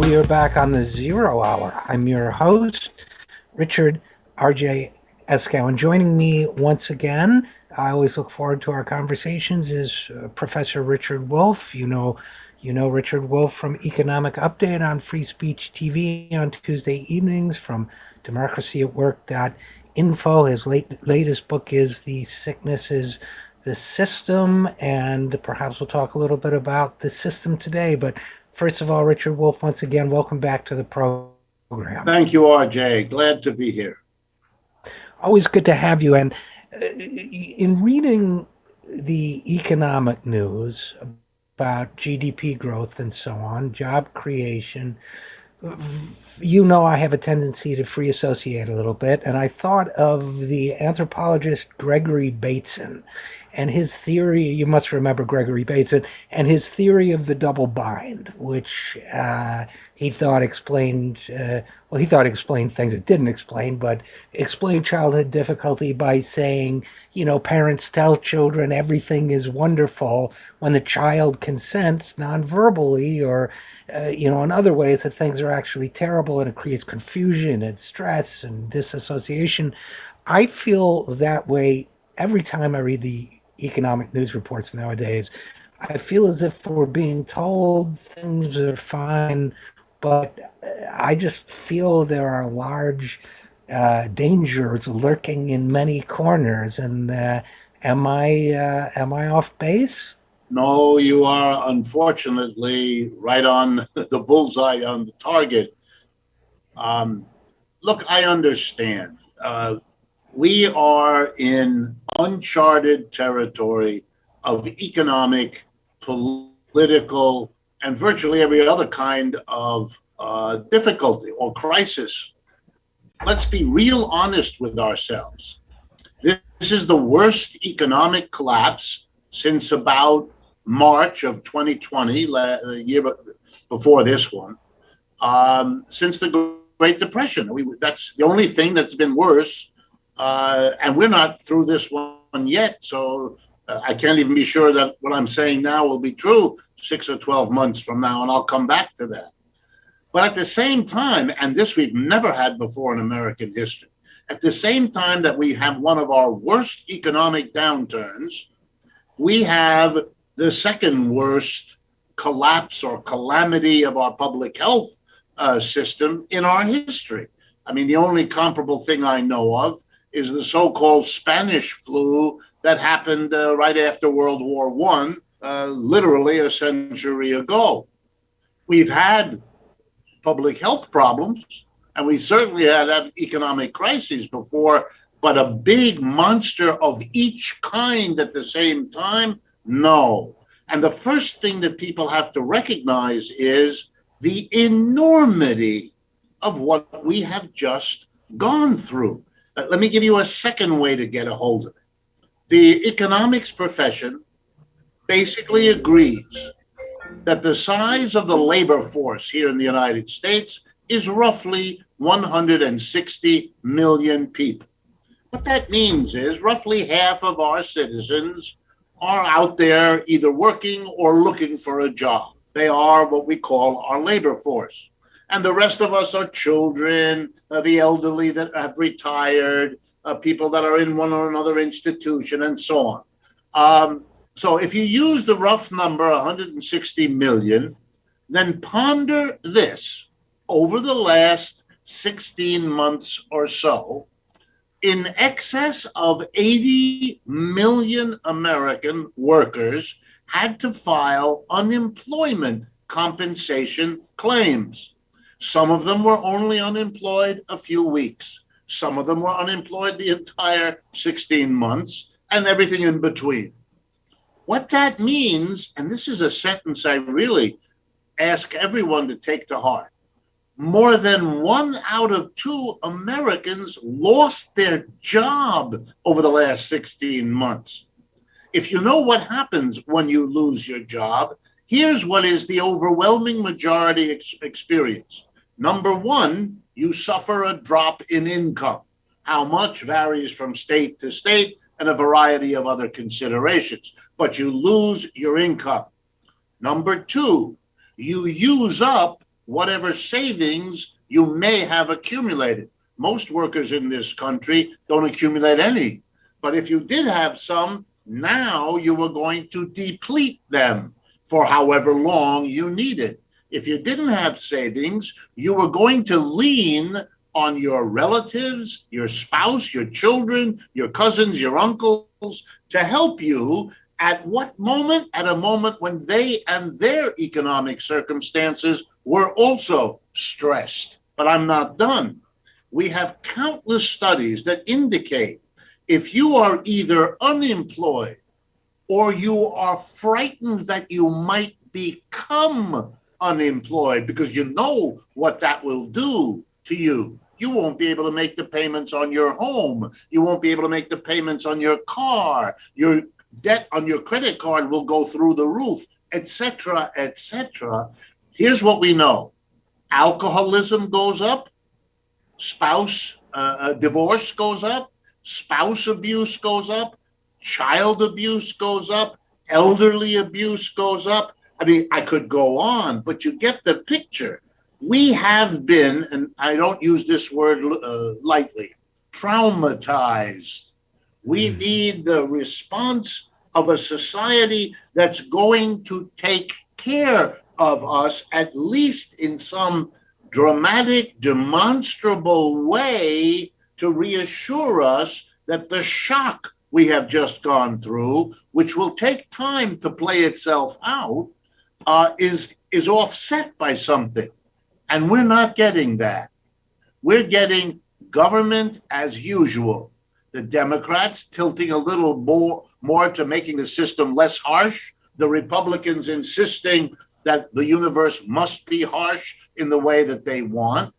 we are back on the Zero Hour. I'm your host, Richard RJ Eskow, and joining me once again, I always look forward to our conversations, is Professor Richard Wolff. You know Richard Wolff from Economic Update on Free Speech TV on Tuesday evenings, from democracyatwork.info. His latest book is The Sickness is the System, and perhaps we'll talk a little bit about the system today. But first of all, Richard Wolff, once again, welcome back to the program. Thank you, RJ. Glad to be here. Always good to have you. And in reading the economic news about GDP growth and so on, job creation, I have a tendency to free associate a little bit. And I thought of the anthropologist Gregory Bateson and his theory. You must remember Gregory Bateson and his theory of the double bind, which he thought explained, he thought explained things it didn't explain, but explained childhood difficulty by saying, parents tell children everything is wonderful when the child consents non-verbally or, in other ways that things are actually terrible, and it creates confusion and stress and disassociation. I feel that way every time I read the economic news reports nowadays. I feel as if we're being told things are fine, but I just feel there are large dangers lurking in many corners. And am I off base? No, you are unfortunately right on the bullseye, on the target. Um, Look, I understand. We are in uncharted territory of economic, political, and virtually every other kind of difficulty or crisis. Let's be real honest with ourselves. This is the worst economic collapse since about March of 2020, the year before this one, since the Great Depression. That's the only thing that's been worse. And we're not through this one yet. So I can't even be sure that what I'm saying now will be true 6 or 12 months from now. And I'll come back to that. But at the same time, and this we've never had before in American history, at the same time that we have one of our worst economic downturns, we have the second worst collapse or calamity of our public health system in our history. I mean, the only comparable thing I know of is the so-called Spanish flu that happened right after World War I, literally a century ago. We've had public health problems, and we certainly had economic crises before, but a big monster of each kind at the same time, no. And the first thing that people have to recognize is the enormity of what we have just gone through. Let me give you a second way to get a hold of it. The economics profession basically agrees that the size of the labor force here in the United States is roughly 160 million people. What that means is roughly half of our citizens are out there either working or looking for a job. They are what we call our labor force. And the rest of us are children, the elderly that have retired, people that are in one or another institution, and so on. So if you use the rough number, 160 million, then ponder this. Over the last 16 months or so, in excess of 80 million American workers had to file unemployment compensation claims. Some of them were only unemployed a few weeks. Some of them were unemployed the entire 16 months and everything in between. What that means, and this is a sentence I really ask everyone to take to heart, more than 1 out of 2 Americans lost their job over the last 16 months. If you know what happens when you lose your job, here's what is the overwhelming majority experience. Number one, you suffer a drop in income. How much varies from state to state and a variety of other considerations, but you lose your income. Number two, you use up whatever savings you may have accumulated. Most workers in this country don't accumulate any. But if you did have some, now you were going to deplete them for however long you needed. If you didn't have savings, you were going to lean on your relatives, your spouse, your children, your cousins, your uncles to help you at what moment? At a moment when they and their economic circumstances were also stressed. But I'm not done. We have countless studies that indicate if you are either unemployed or you are frightened that you might become unemployed because you know what that will do to you. You won't be able to make the payments on your home. You won't be able to make the payments on your car. Your debt on your credit card will go through the roof, etc., etc. Here's what we know. Alcoholism goes up. Spouse divorce goes up. Spouse abuse goes up. Child abuse goes up. Elderly abuse goes up. I mean, I could go on, but you get the picture. We have been, and I don't use this word lightly, traumatized. We need the response of a society that's going to take care of us, at least in some dramatic, demonstrable way, to reassure us that the shock we have just gone through, which will take time to play itself out, is offset by something. And we're not getting that. We're getting government as usual. The Democrats tilting a little more to making the system less harsh. The Republicans insisting that the universe must be harsh in the way that they want.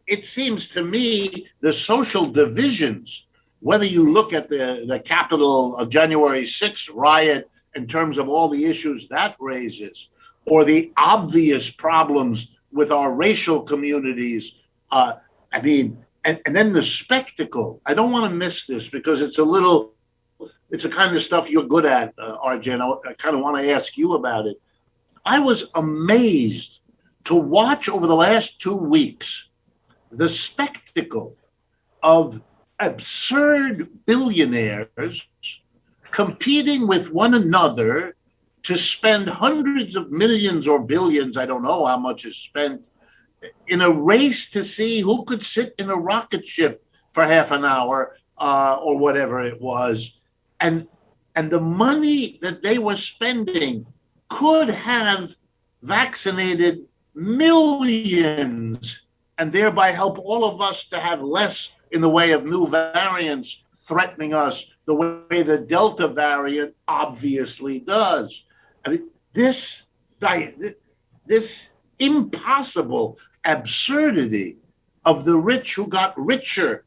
It seems to me the social divisions, whether you look at the Capitol of January 6th riot in terms of all the issues that raises, or the obvious problems with our racial communities. I mean, and then the spectacle. I don't want to miss this because it's the kind of stuff you're good at, RJ, and I kind of want to ask you about it. I was amazed to watch over the last 2 weeks the spectacle of absurd billionaires competing with one another to spend hundreds of millions or billions, I don't know how much is spent, in a race to see who could sit in a rocket ship for half an hour or whatever it was. And the money that they were spending could have vaccinated millions and thereby help all of us to have less in the way of new variants threatening us the way the Delta variant obviously does. I mean, this impossible absurdity of the rich who got richer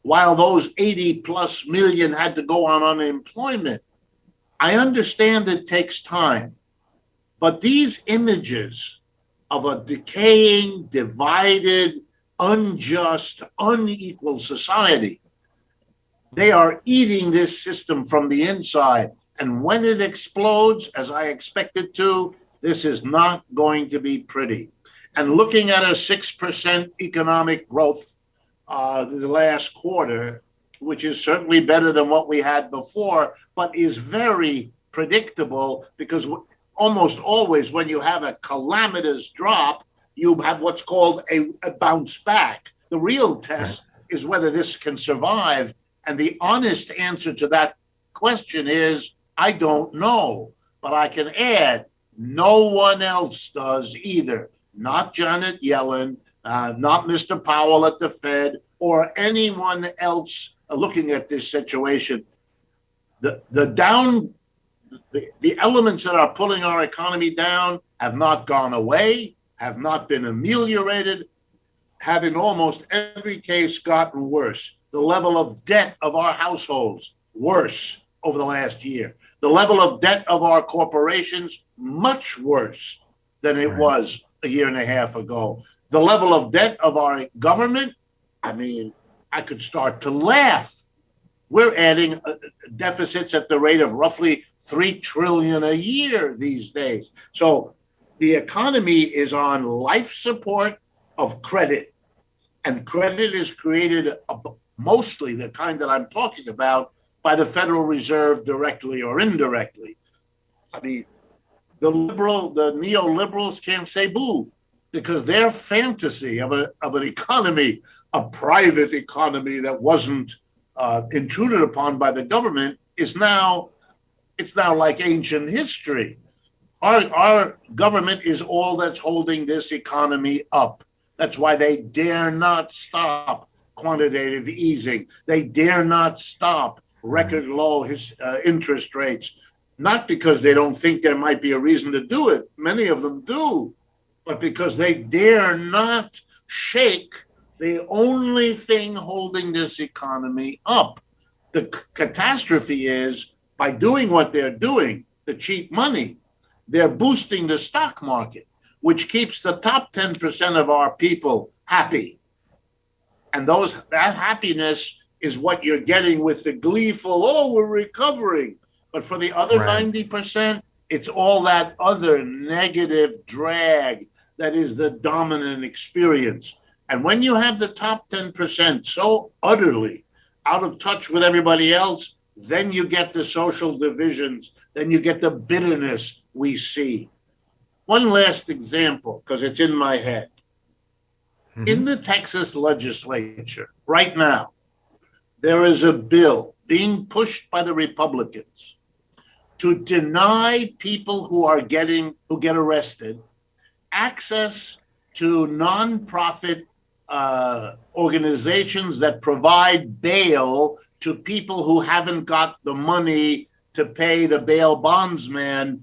while those 80 plus million had to go on unemployment. I understand it takes time, but these images of a decaying, divided, unjust, unequal society, they are eating this system from the inside. And when it explodes, as I expect it to, this is not going to be pretty. And looking at a 6% economic growth the last quarter, which is certainly better than what we had before, but is very predictable because almost always when you have a calamitous drop, you have what's called a bounce back. The real test is whether this can survive. And the honest answer to that question is, I don't know. But I can add, no one else does either. Not Janet Yellen, not Mr. Powell at the Fed, or anyone else looking at this situation. The elements that are pulling our economy down have not gone away, have not been ameliorated, have in almost every case gotten worse. The level of debt of our households, worse over the last year. The level of debt of our corporations, much worse than it was a year and a half ago. The level of debt of our government, I mean, I could start to laugh. We're adding deficits at the rate of roughly $3 trillion a year these days. So The economy is on life support of credit, and credit is created mostly the kind that I'm talking about by the Federal Reserve directly or indirectly. I mean, the neoliberals can't say boo because their fantasy of an economy, a private economy that wasn't intruded upon by the government, is now it's now like ancient history. Our government is all that's holding this economy up. That's why they dare not stop quantitative easing. They dare not stop record low interest rates. Not because they don't think there might be a reason to do it. Many of them do, but because they dare not shake the only thing holding this economy up. The catastrophe is by doing what they're doing, the cheap money, they're boosting the stock market, which keeps the top 10% of our people happy. And that happiness is what you're getting with the gleeful, oh, we're recovering. But for the other Right. 90%, it's all that other negative drag that is the dominant experience. And when you have the top 10% so utterly out of touch with everybody else, then you get the social divisions, then you get the bitterness we see. One last example, because it's in my head. Hmm. In the Texas legislature right now, there is a bill being pushed by the Republicans to deny people who get arrested access to nonprofit organizations that provide bail to people who haven't got the money to pay the bail bondsman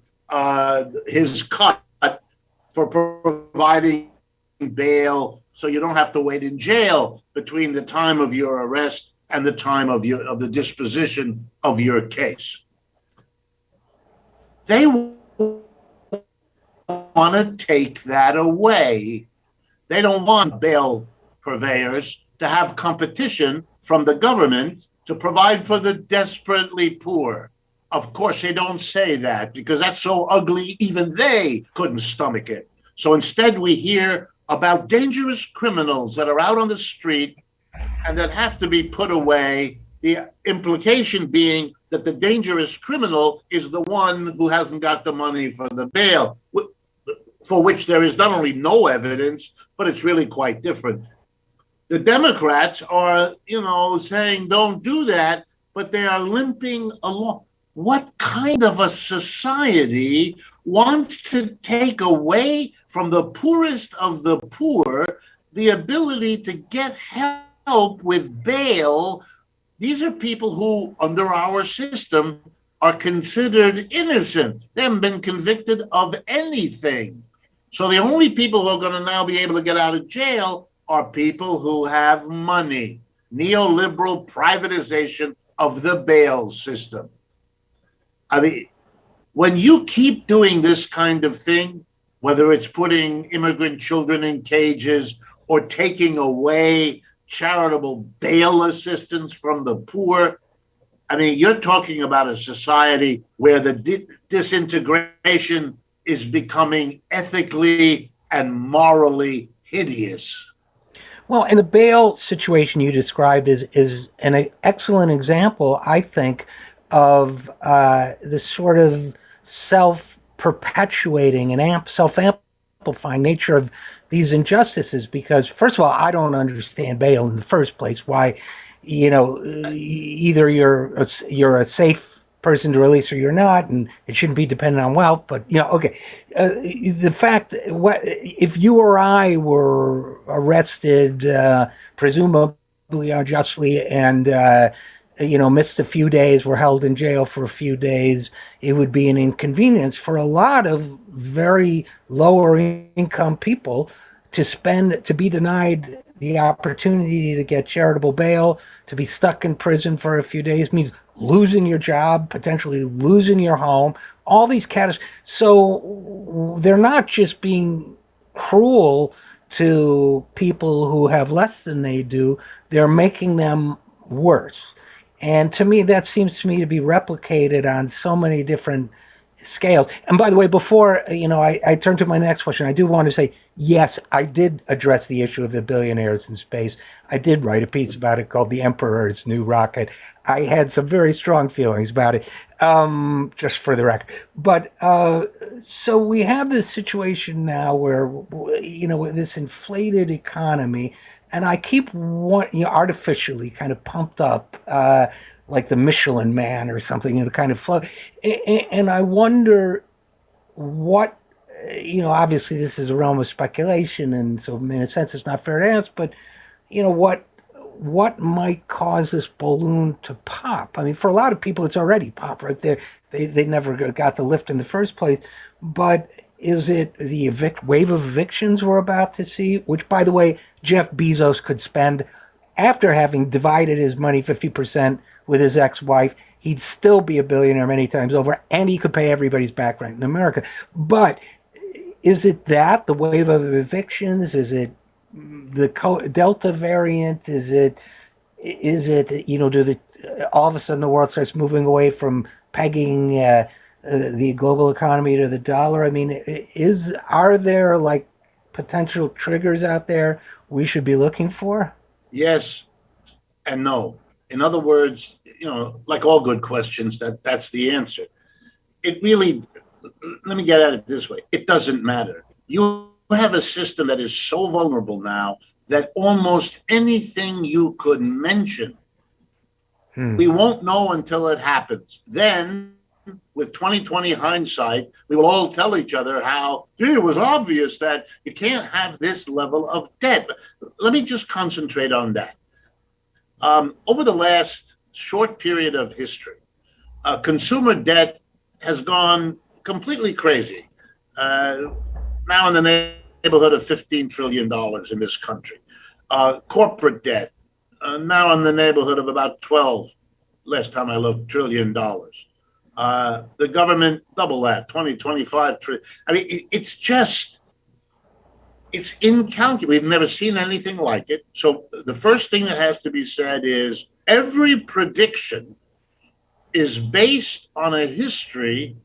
his cut for providing bail, so you don't have to wait in jail between the time of your arrest and the time of the disposition of your case. They want to take that away. They don't want bail purveyors to have competition from the government to provide for the desperately poor. Of course, they don't say that because that's so ugly, even they couldn't stomach it. So instead, we hear about dangerous criminals that are out on the street and that have to be put away. The implication being that the dangerous criminal is the one who hasn't got the money for the bail, for which there is not only no evidence, but it's really quite different. The Democrats are, saying don't do that, but they are limping along. What kind of a society wants to take away from the poorest of the poor the ability to get help with bail? These are people who, under our system, are considered innocent. They haven't been convicted of anything. So the only people who are going to now be able to get out of jail are people who have money. Neoliberal privatization of the bail system. I mean, when you keep doing this kind of thing, whether it's putting immigrant children in cages or taking away charitable bail assistance from the poor, I mean, you're talking about a society where the disintegration is becoming ethically and morally hideous. Well, and the bail situation you described is an excellent example, I think, of the sort of self perpetuating and self amplifying nature of these injustices. Because, first of all, I don't understand bail in the first place. Why, either you're a safe person to release or you're not, and it shouldn't be dependent on wealth. But okay, the fact what if you or I were arrested, presumably unjustly, and missed a few days, were held in jail for a few days, it would be an inconvenience for a lot of very lower income people to be denied the opportunity to get charitable bail, to be stuck in prison for a few days means losing your job, potentially losing your home, all these catastrophes. So they're not just being cruel to people who have less than they do, they're making them worse. And to me, that seems to me to be replicated on so many different scales. And by the way, before I turn to my next question, I do want to say yes, I did address the issue of the billionaires in space. I did write a piece about it called "The Emperor's New Rocket." I had some very strong feelings about it, just for the record. But so we have this situation now where with this inflated economy, and I keep artificially kind of pumped up. Like the Michelin Man or something, kind of flow. And I wonder what, obviously this is a realm of speculation, and so in a sense it's not fair to ask, but what might cause this balloon to pop? I mean, for a lot of people, it's already popped right there. They never got the lift in the first place. But is it the wave of evictions we're about to see? Which, by the way, Jeff Bezos could spend after having divided his money 50% with his ex-wife. He'd still be a billionaire many times over, and he could pay everybody's back rent in America. But is it the wave of evictions? Is it the Delta variant? Is it all of a sudden the world starts moving away from pegging the global economy to the dollar? I mean, are there like potential triggers out there we should be looking for? Yes and no. In other words, like all good questions, that's the answer. It really, let me get at it this way. It doesn't matter. You have a system that is so vulnerable now that almost anything you could mention, we won't know until it happens. Then, with 2020 hindsight, we will all tell each other how it was obvious that you can't have this level of debt. Let me just concentrate on that. Over the last short period of history, consumer debt has gone completely crazy. Now in the neighborhood of $15 trillion in this country. Corporate debt, now in the neighborhood of about 12, last time I looked, $trillion. The government, double that, 20, 25 trillion. I mean, it's incalculable. We've never seen anything like it. So the first thing that has to be said is every prediction is based on a history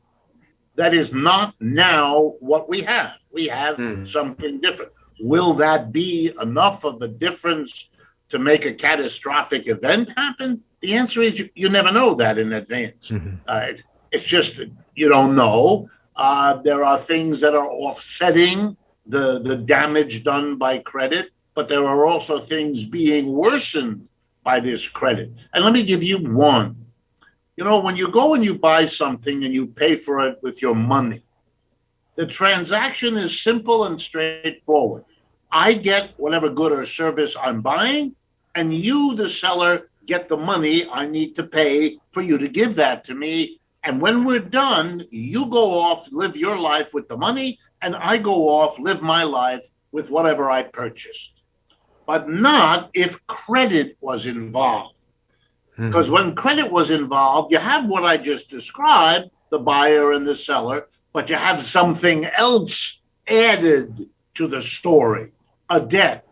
that is not now what we have. We have something different. Will that be enough of a difference to make a catastrophic event happen? The answer is you never know that in advance. It's just you don't know. There are things that are offsetting the damage done by credit, but there are also things being worsened by this credit. And let me give you one. When you go and you buy something and you pay for it with your money, the transaction is simple and straightforward. I get whatever good or service I'm buying, and you, the seller, get the money I need to pay for you to give that to me. And when we're done, you go off, live your life with the money, and I go off, live my life with whatever I purchased. But not if credit was involved. Because when credit was involved, you have what I just described, the buyer and the seller, but you have something else added to the story, a debt.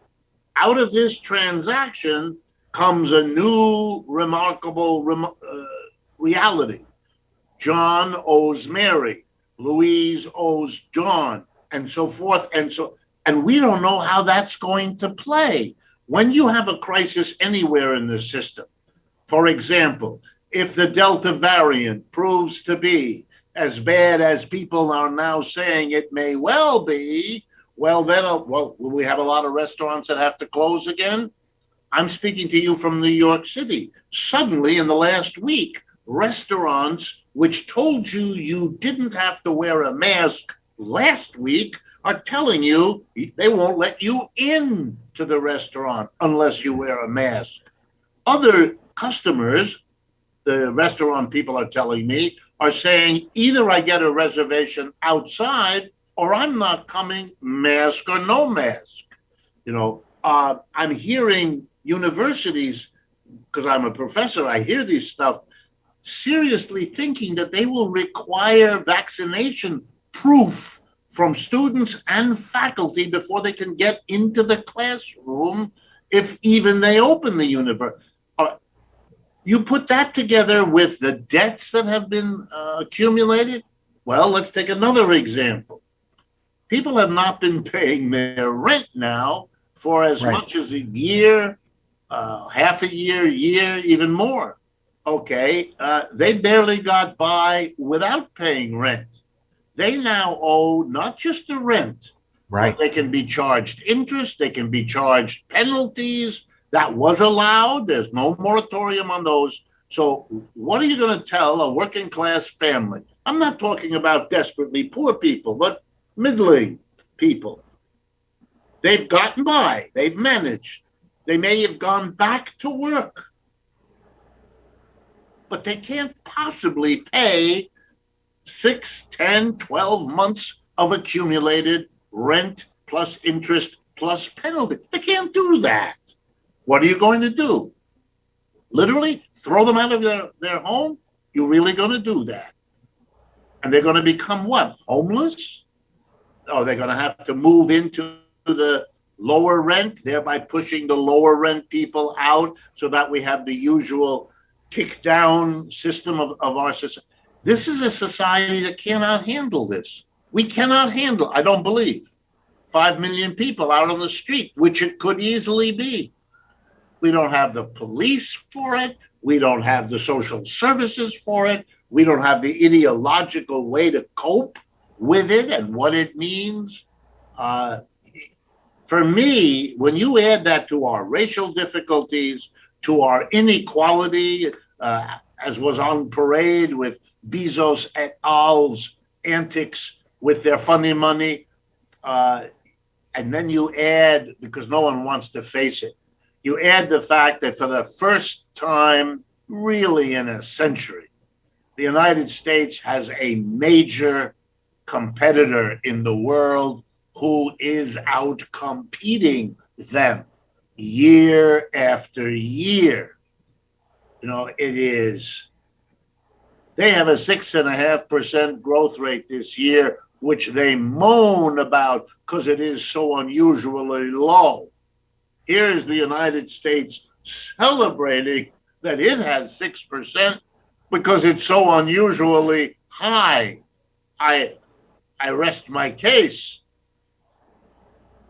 Out of this transaction comes a new remarkable reality. John owes Mary, Louise owes John, and so forth. And we don't know how that's going to play. When you have a crisis anywhere in the system, for example, if the Delta variant proves to be as bad as people are now saying it may well be, well, then, will we have a lot of restaurants that have to close again? I'm speaking to you from New York City. Suddenly, in the last week, restaurants which told you you didn't have to wear a mask last week are telling you they won't let you in to the restaurant unless you wear a mask. Other customers, the restaurant people are telling me, are saying either I get a reservation outside or I'm not coming, mask or no mask. I'm hearing universities, because I'm a professor, I hear this stuff, seriously thinking that they will require vaccination proof from students and faculty before they can get into the classroom, if even they open the university. You put that together with the debts that have been accumulated. Well, let's take another example. People have not been paying their rent now for as Right. much as a year, half a year, even more. Okay, they barely got by without paying rent. They now owe not just the rent, but Right. they can be charged interest, they can be charged penalties. That was allowed. There's no moratorium on those. So, what are you going to tell a working class family? I'm not talking about desperately poor people, but middling people. They've gotten by, they've managed. They may have gone back to work, but they can't possibly pay 6, 10, 12 months of accumulated rent plus interest plus penalty. They can't do that. What are you going to do? Literally throw them out of their home? You're really going to do that? And they're going to become what? Homeless? Oh, they're going to have to move into the lower rent, thereby pushing the lower rent people out so that we have the usual kick down system of our society. This is a society that cannot handle this. We cannot handle, I don't believe, 5 million people out on the street, which it could easily be. We don't have the police for it. We don't have the social services for it. We don't have the ideological way to cope with it and what it means. Uh, for me, when you add that to our racial difficulties, to our inequality, as was on parade with Bezos et al.'s antics with their funny money, and then you add, because no one wants to face it, you add the fact that for the first time, really in a century, the United States has a major competitor in the world who is out competing them year after year. You know, they have a 6.5% growth rate this year, which they moan about because it is so unusually low. Here's the United States celebrating that it has 6% because it's so unusually high. I rest my case.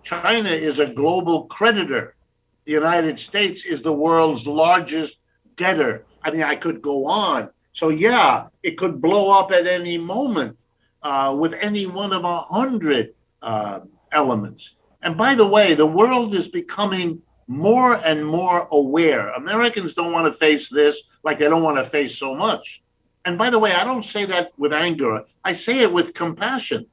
China is a global creditor. The United States is the world's largest debtor. I mean, I could go on. So, yeah, it could blow up at any moment with any one of 100 elements. And by the way, the world is becoming more and more aware. Americans don't want to face this like they don't want to face so much. And by the way, I don't say that with anger. I say it with compassion.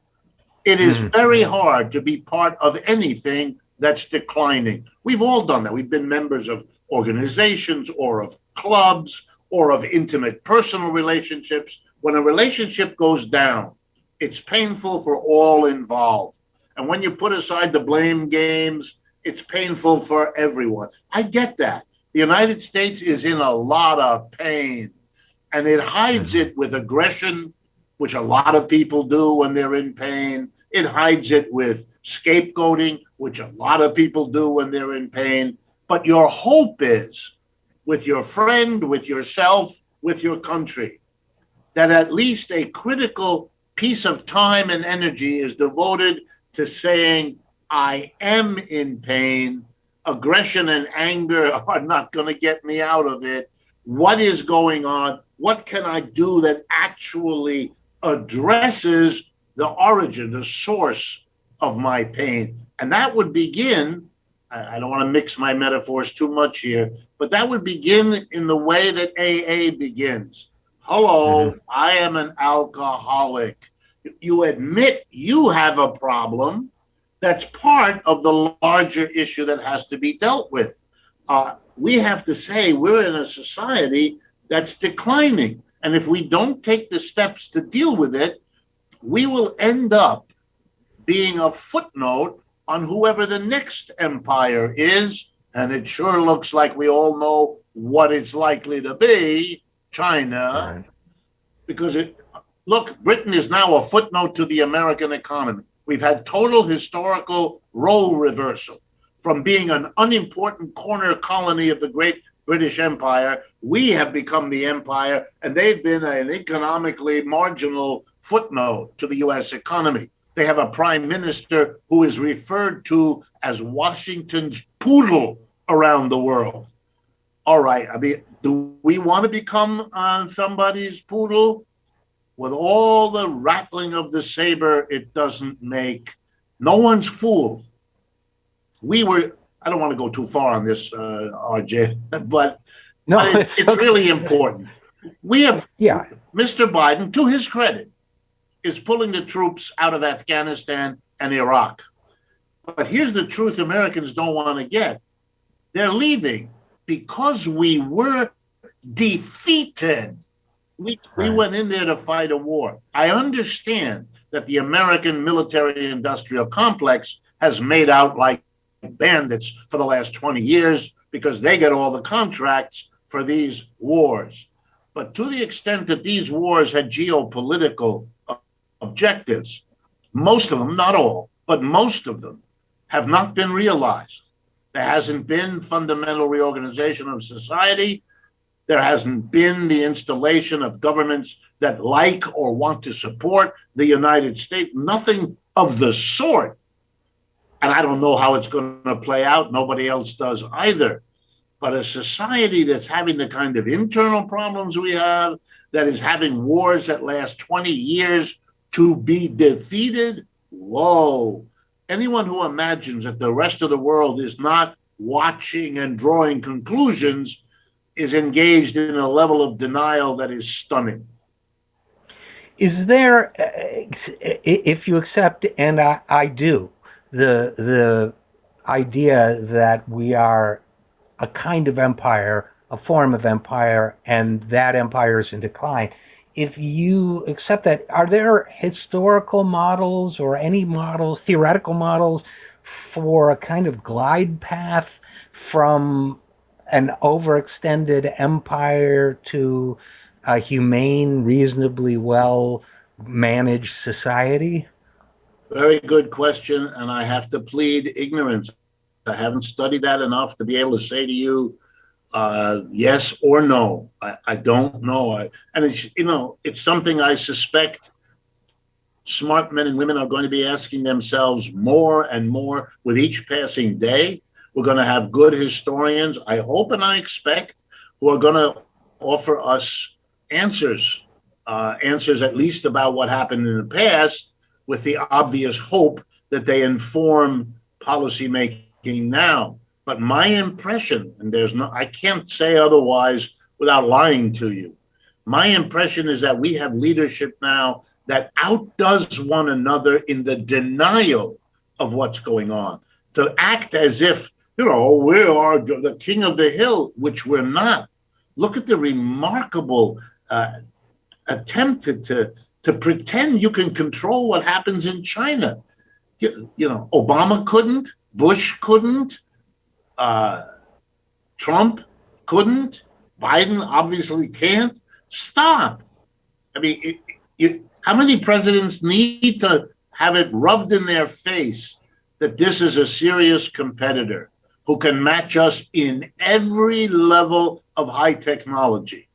It is very hard to be part of anything that's declining. We've all done that. We've been members of organizations or of clubs or of intimate personal relationships. When a relationship goes down, it's painful for all involved. And when you put aside the blame games, it's painful for everyone. I get that. The United States is in a lot of pain, and it hides it with aggression, which a lot of people do when they're in pain. It hides it with scapegoating, which a lot of people do when they're in pain. But your hope is, with your friend, with yourself, with your country, that at least a critical piece of time and energy is devoted to saying, I am in pain. Aggression and anger are not going to get me out of it. What is going on? What can I do that actually addresses the origin, the source of my pain? And that would begin, I don't want to mix my metaphors too much here, but that would begin in the way that AA begins. Hello, I am an alcoholic. You admit you have a problem. That's part of the larger issue that has to be dealt with. We have to say we're in a society that's declining. And if we don't take the steps to deal with it, we will end up being a footnote on whoever the next empire is. And it sure looks like we all know what it's likely to be, China. Right. Because look, Britain is now a footnote to the American economy. We've had total historical role reversal from being an unimportant corner colony of the great British Empire. We have become the empire, and they've been an economically marginal footnote to the U.S. economy. They have a prime minister who is referred to as Washington's poodle around the world. All right, I mean, do we want to become somebody's poodle? With all the rattling of the saber, it doesn't make no one's fooled. I don't want to go too far on this, RJ, but No, it's okay. really important. We have Yeah. Mr. Biden, to his credit, is pulling the troops out of Afghanistan and Iraq. But here's the truth Americans don't want to get. They're leaving because we were defeated. We went in there to fight a war. I understand that the American military industrial complex has made out like bandits for the last 20 years because they get all the contracts for these wars. But to the extent that these wars had geopolitical objectives, most of them, not all, but most of them have not been realized. There hasn't been fundamental reorganization of society. There hasn't been the installation of governments that like or want to support the United States. Nothing of the sort. And I don't know how it's going to play out. Nobody else does either. But a society that's having the kind of internal problems we have, that is having wars that last 20 years to be defeated, whoa. Anyone who imagines that the rest of the world is not watching and drawing conclusions is engaged in a level of denial that is stunning. Is there, if you accept, and I do, the idea that we are a kind of empire, a form of empire, and that empire is in decline. If you accept that, are there historical models or any models, theoretical models, for a kind of glide path from an overextended empire to a humane, reasonably well managed society? Very good question. And I have to plead ignorance. I haven't studied that enough to be able to say to you yes or no. I don't know. And it's something I suspect smart men and women are going to be asking themselves more and more with each passing day. We're going to have good historians, I hope and I expect, who are going to offer us answers, answers at least about what happened in the past, with the obvious hope that they inform policymaking now. But my impression, and I can't say otherwise without lying to you, my impression is that we have leadership now that outdoes one another in the denial of what's going on, to act as if, we are the king of the hill, which we're not. Look at the remarkable attempt to pretend you can control what happens in China. Obama couldn't, Bush couldn't, Trump couldn't, Biden obviously can't. Stop. I mean, how many presidents need to have it rubbed in their face that this is a serious competitor who can match us in every level of high technology?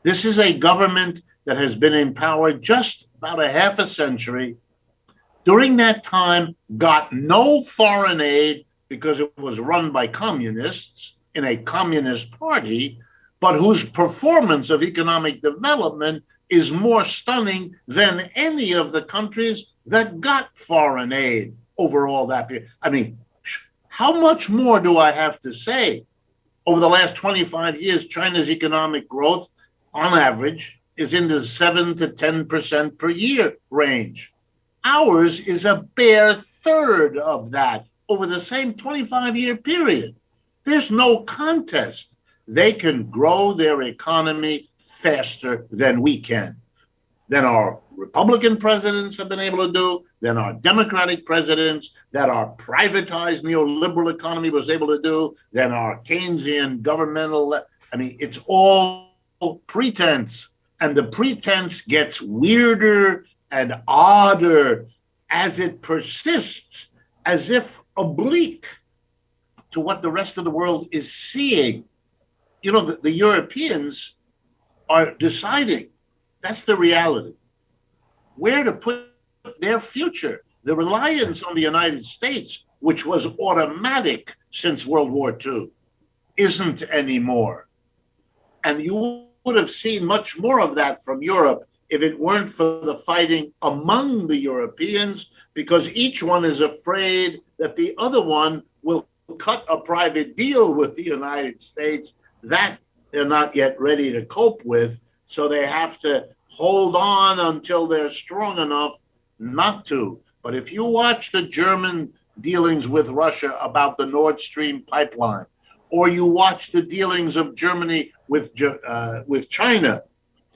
This is a government that has been in power just about a half a century. During that time, got no foreign aid because it was run by communists in a communist party, but whose performance of economic development is more stunning than any of the countries that got foreign aid over all that period. I mean, how much more do I have to say? Over the last 25 years, China's economic growth, on average, is in the 7 to 10% per year range. Ours is a bare third of that over the same 25-year period. There's no contest. They can grow their economy faster than we can, than our Republican presidents have been able to do, than our Democratic presidents, that our privatized neoliberal economy was able to do, than our Keynesian governmental. I mean, it's all pretense. And the pretense gets weirder and odder as it persists, as if oblique to what the rest of the world is seeing. the Europeans are deciding, that's the reality, where to put their future. The reliance on the United States, which was automatic since World War II, isn't anymore. And you would have seen much more of that from Europe if it weren't for the fighting among the Europeans, because each one is afraid that the other one will cut a private deal with the United States. That they're not yet ready to cope with. So they have to hold on until they're strong enough not to. But if you watch the German dealings with Russia about the Nord Stream pipeline, or you watch the dealings of Germany with China,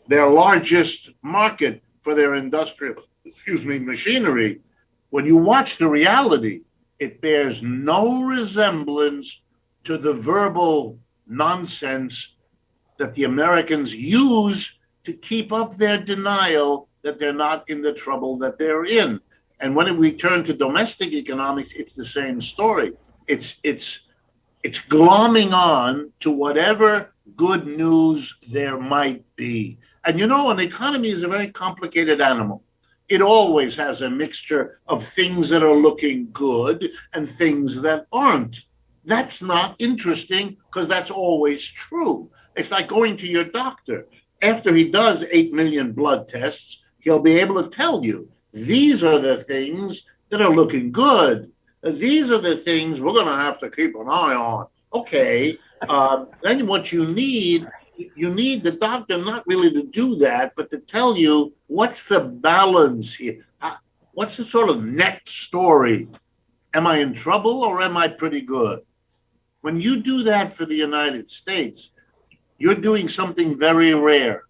their largest market for their industrial, machinery, when you watch the reality, it bears no resemblance to the verbal nonsense that the Americans use to keep up their denial that they're not in the trouble that they're in. And when we turn to domestic economics, it's the same story. It's glomming on to whatever good news there might be. And an economy is a very complicated animal. It always has a mixture of things that are looking good and things that aren't. That's not interesting because that's always true. It's like going to your doctor. After he does 8 million blood tests, he'll be able to tell you, these are the things that are looking good. These are the things we're going to have to keep an eye on. Okay. Then what you need the doctor not really to do that, but to tell you what's the balance here. What's the sort of net story? Am I in trouble or am I pretty good? When you do that for the United States, you're doing something very rare.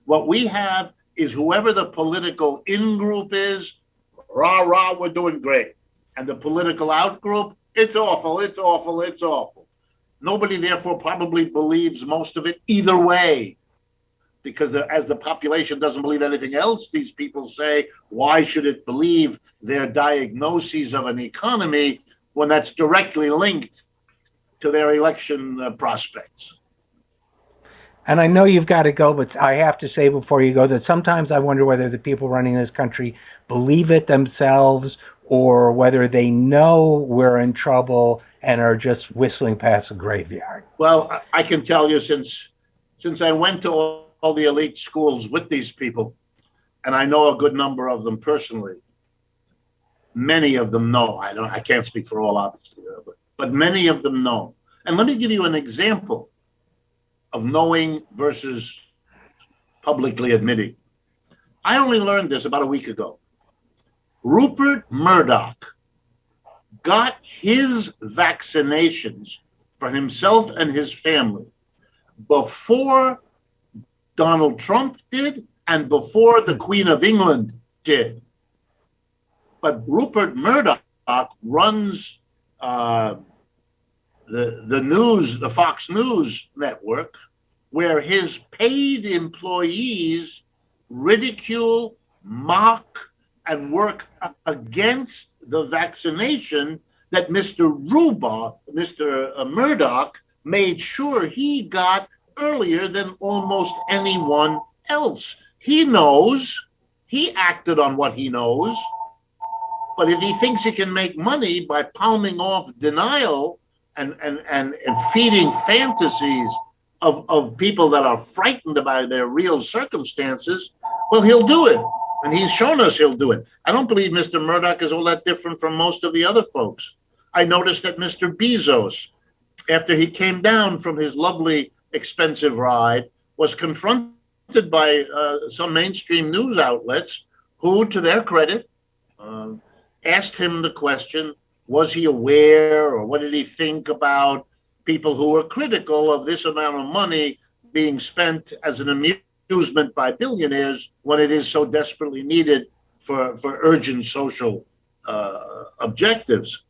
What we have is whoever the political in-group is, rah, rah, we're doing great. And the political out-group, it's awful, it's awful, it's awful. Nobody, therefore, probably believes most of it either way. Because as the population doesn't believe anything else, these people say, why should it believe their diagnoses of an economy when that's directly linked to their election prospects? And I know you've got to go, but I have to say before you go that sometimes I wonder whether the people running this country believe it themselves or whether they know we're in trouble and are just whistling past the graveyard. Well, I can tell you since I went to all the elite schools with these people, and I know a good number of them personally, many of them know. I can't speak for all, obviously, but many of them know. And let me give you an example of knowing versus publicly admitting. I only learned this about a week ago. Rupert Murdoch got his vaccinations for himself and his family before Donald Trump did and before the Queen of England did. But Rupert Murdoch runs the news, the Fox News network, where his paid employees ridicule, mock, and work against the vaccination that Mr. Murdoch made sure he got earlier than almost anyone else. He knows, he acted on what he knows, but if he thinks he can make money by palming off denial and feeding fantasies of people that are frightened by their real circumstances, well, he'll do it. And he's shown us he'll do it. I don't believe Mr. Murdoch is all that different from most of the other folks. I noticed that Mr. Bezos, after he came down from his lovely, expensive ride, was confronted by some mainstream news outlets who, to their credit, asked him the question, was he aware or what did he think about people who were critical of this amount of money being spent as an amusement by billionaires when it is so desperately needed for urgent social objectives.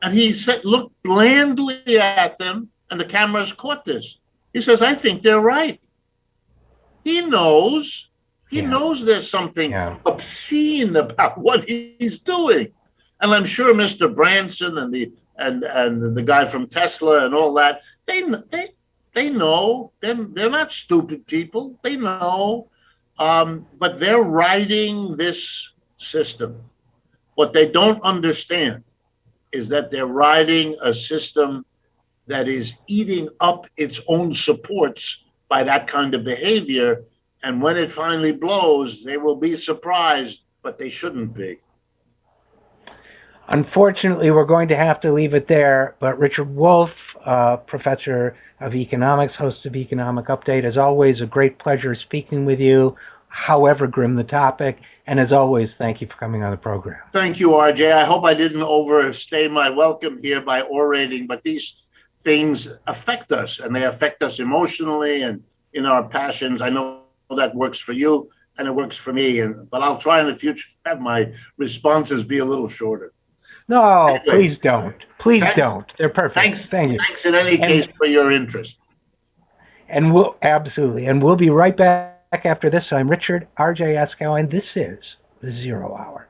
And he looked blandly at them, and the cameras caught this. He says, I think they're right. He knows there's something obscene about what he's doing. And I'm sure Mr. Branson and the guy from Tesla and all that, They know. They're not stupid people. They know. But they're riding this system. What they don't understand is that they're riding a system that is eating up its own supports by that kind of behavior. And when it finally blows, they will be surprised, but they shouldn't be. Unfortunately, we're going to have to leave it there. But Richard Wolff, professor of economics, host of Economic Update, as always, a great pleasure speaking with you, however grim the topic. And as always, thank you for coming on the program. Thank you, RJ. I hope I didn't overstay my welcome here by orating, but these things affect us, and they affect us emotionally and in our passions. I know that works for you, and it works for me. But I'll try in the future to have my responses be a little shorter. No, Anyway, please don't. Please thanks, don't. They're perfect. thanks, Thank you. thanks in any case And for your interest. and we'll absolutely. And we'll be right back after this. I'm Richard RJ Eskow, and this is the Zero Hour.